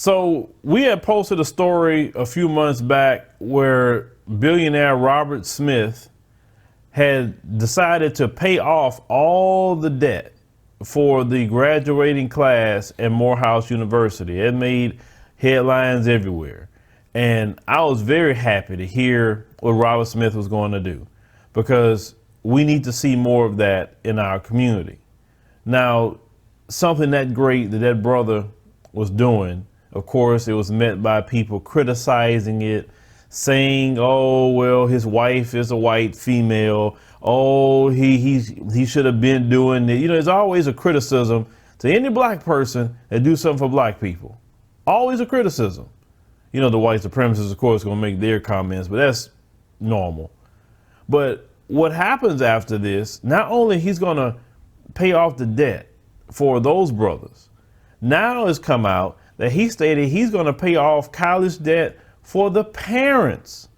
So we had posted a story a few months back where billionaire Robert Smith had decided to pay off all the debt for the graduating class at Morehouse University. It made headlines everywhere. And I was very happy to hear what Robert Smith was going to do, because we need to see more of that in our community. Now, something that great that that brother was doing, of course, it was met by people criticizing it, saying, oh, well, his wife is a white female. Oh, he should have been doing it. You know, there's always a criticism to any black person that do something for black people. Always a criticism. You know, the white supremacists, of course, going to make their comments, but that's normal. But what happens after this, not only he's going to pay off the debt for those brothers, now it's come out that he stated he's going to pay off college debt for the parents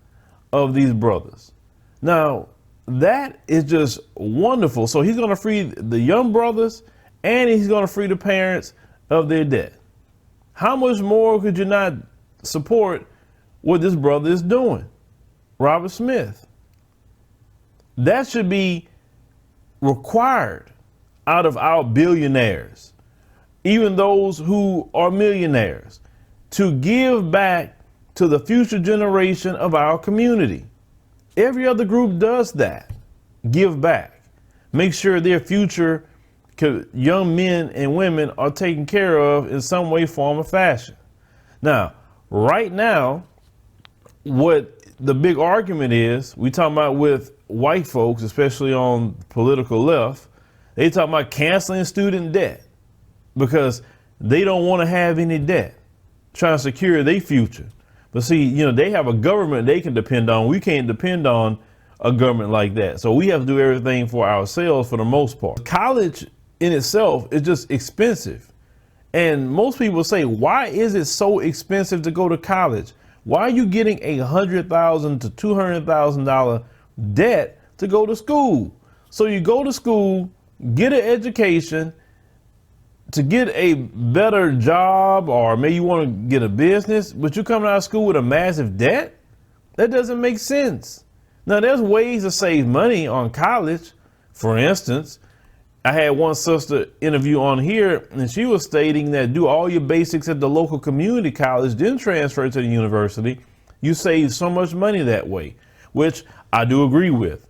of these brothers. Now, that is just wonderful. So he's going to free the young brothers and he's going to free the parents of their debt. How much more could you not support what this brother is doing? Robert Smith. That should be required out of our billionaires, even those who are millionaires, to give back to the future generation of our community. Every other group does that. Give back. Make sure their future young men and women are taken care of in some way, form, or fashion. Now, right now, what the big argument is, we talking about with white folks, especially on the political left, they talking about canceling student debt because they don't want to have any debt, trying to secure their future. But see, you know, they have a government they can depend on. We can't depend on a government like that. So we have to do everything for ourselves for the most part. College in itself is just expensive. And most people say, why is it so expensive to go to college? Why are you getting $100,000 to $200,000 debt to go to school? So you go to school, get an education, to get a better job, or maybe you want to get a business, but you're coming out of school with a massive debt? That doesn't make sense. Now, there's ways to save money on college. For instance, I had one sister interview on here, and she was stating that do all your basics at the local community college, then transfer to the university. You save so much money that way, which I do agree with,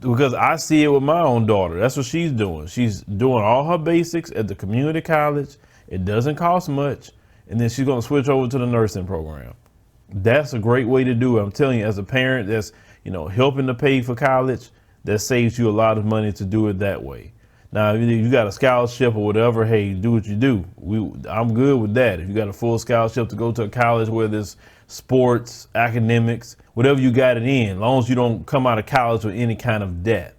because I see it with my own daughter. That's what she's doing. She's doing all her basics at the community college. It doesn't cost much. And then she's going to switch over to the nursing program. That's a great way to do it. I'm telling you, as a parent that's, you know, helping to pay for college, that saves you a lot of money to do it that way. Now, if you got a scholarship or whatever, hey, do what you do. I'm good with that. If you got a full scholarship to go to a college, whether it's sports, academics, whatever you got it in, as long as you don't come out of college with any kind of debt.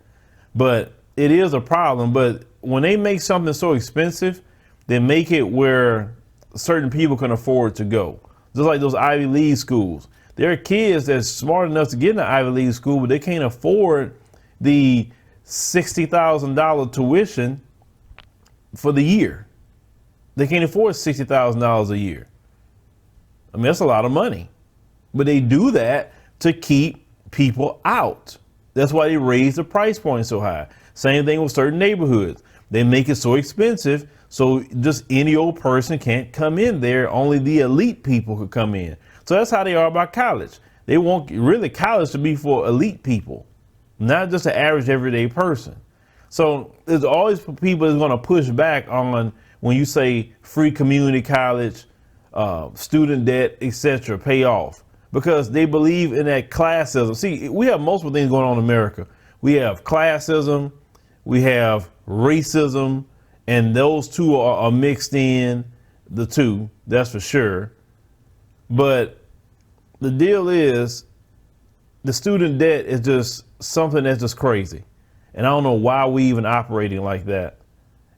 But it is a problem. But when they make something so expensive, they make it where certain people can afford to go. Just like those Ivy League schools. There are kids that's smart enough to get in an Ivy League school, but they can't afford the $60,000 tuition for the year. They can't afford $60,000 a year. I mean, that's a lot of money. But they do that to keep people out. That's why they raise the price point so high. Same thing with certain neighborhoods. They make it so expensive so just any old person can't come in there. Only the elite people could come in. So that's how they are about college. They want really college to be for elite people, not just an average everyday person. So there's always people that's going to push back on when you say free community college, student debt, etc., pay off, because they believe in that classism. See, we have multiple things going on in America. We have classism, we have racism, and those two are mixed in, the two, that's for sure. But the deal is, the student debt is just something that's just crazy. And I don't know why we even operating like that.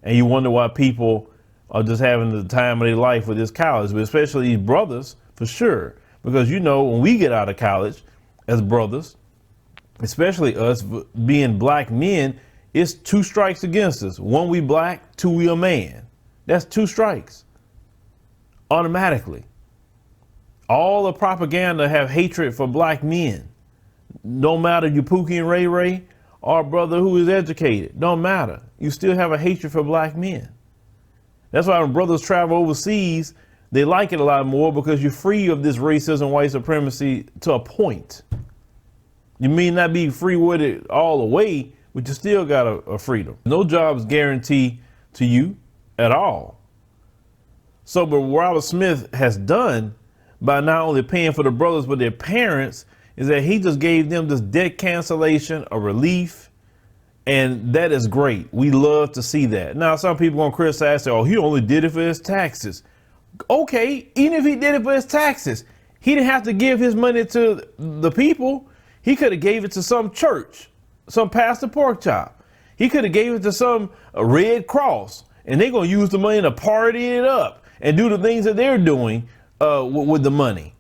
And you wonder why people are just having the time of their life with this college, but especially these brothers, for sure. Because, you know, when we get out of college as brothers, especially us being black men, it's 2 strikes against us. 1, we black, 2, we a man. That's 2 strikes. automatically. All the propaganda have hatred for black men. No matter you Pookie and Ray Ray or a brother who is educated, don't matter. You still have a hatred for black men. That's why when brothers travel overseas, they like it a lot more, because you're free of this racism, white supremacy to a point. You may not be free with it all the way, but you still got a freedom. No job's guaranteed to you at all. So what Robert Smith has done by not only paying for the brothers but their parents is that he just gave them this debt cancellation, a relief, and that is great. We love to see that. Now, some people gonna criticize, say, oh, he only did it for his taxes. Okay, even if he did it for his taxes, he didn't have to give his money to the people. He could have gave it to some church, some pastor pork chop. He could have gave it to some Red Cross, and they're gonna use the money to party it up and do the things that they're doing with the money.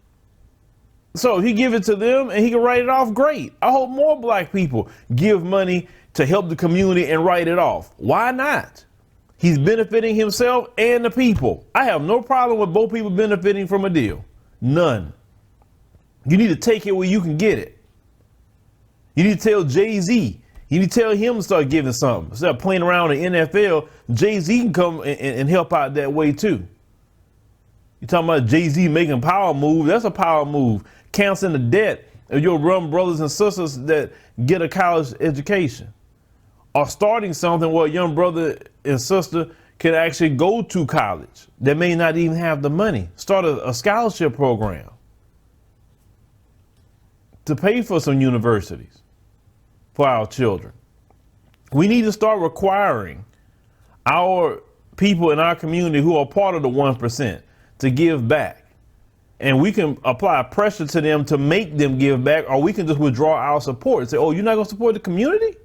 So he give it to them and he can write it off. Great. I hope more black people give money to help the community and write it off. Why not? He's benefiting himself and the people. I have no problem with both people benefiting from a deal. None. You need to take it where you can get it. You need to tell Jay-Z. You need to tell him to start giving something. Instead of playing around in the NFL, Jay-Z can come and help out that way too. You're talking about Jay-Z making power move. That's a power move. Canceling the debt of your rum brothers and sisters that get a college education. Or starting something where a young brother and sister can actually go to college that may not even have the money. Start a scholarship program to pay for some universities for our children. We need to start requiring our people in our community who are part of the 1% to give back. And we can apply pressure to them to make them give back, or we can just withdraw our support and say, oh, you're not going to support the community?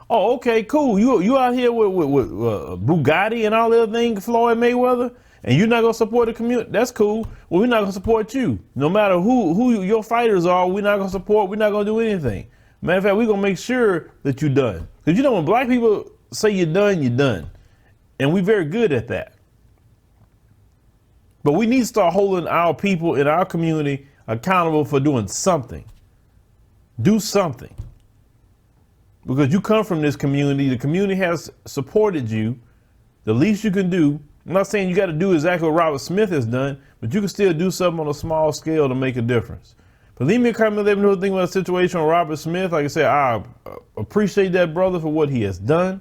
Oh, okay, cool. You out here with Bugatti and all the other things, Floyd Mayweather, and you're not going to support the community? That's cool. Well, we're not going to support you. No matter who your fighters are, we're not going to support. We're not going to do anything. Matter of fact, we're going to make sure that you're done. Because you know, when black people say you're done, you're done. And we're very good at that. But we need to start holding our people in our community accountable for doing something. Do something. Because you come from this community, the community has supported you. The least you can do, I'm not saying you got to do exactly what Robert Smith has done, but you can still do something on a small scale to make a difference. But leave me a comment, let me know what you think about the situation with Robert Smith. Like I said, I appreciate that brother for what he has done.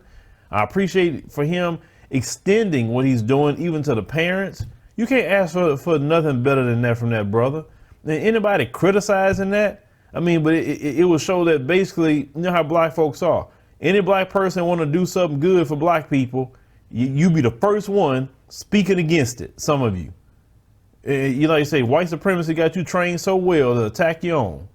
I appreciate for him extending what he's doing even to the parents. You can't ask for nothing better than that from that brother. And anybody criticizing that, I mean, but it will show that basically, you know how black folks are. Any black person want to do something good for black people, you be the first one speaking against it, some of you. You know, you say white supremacy got you trained so well to attack your own.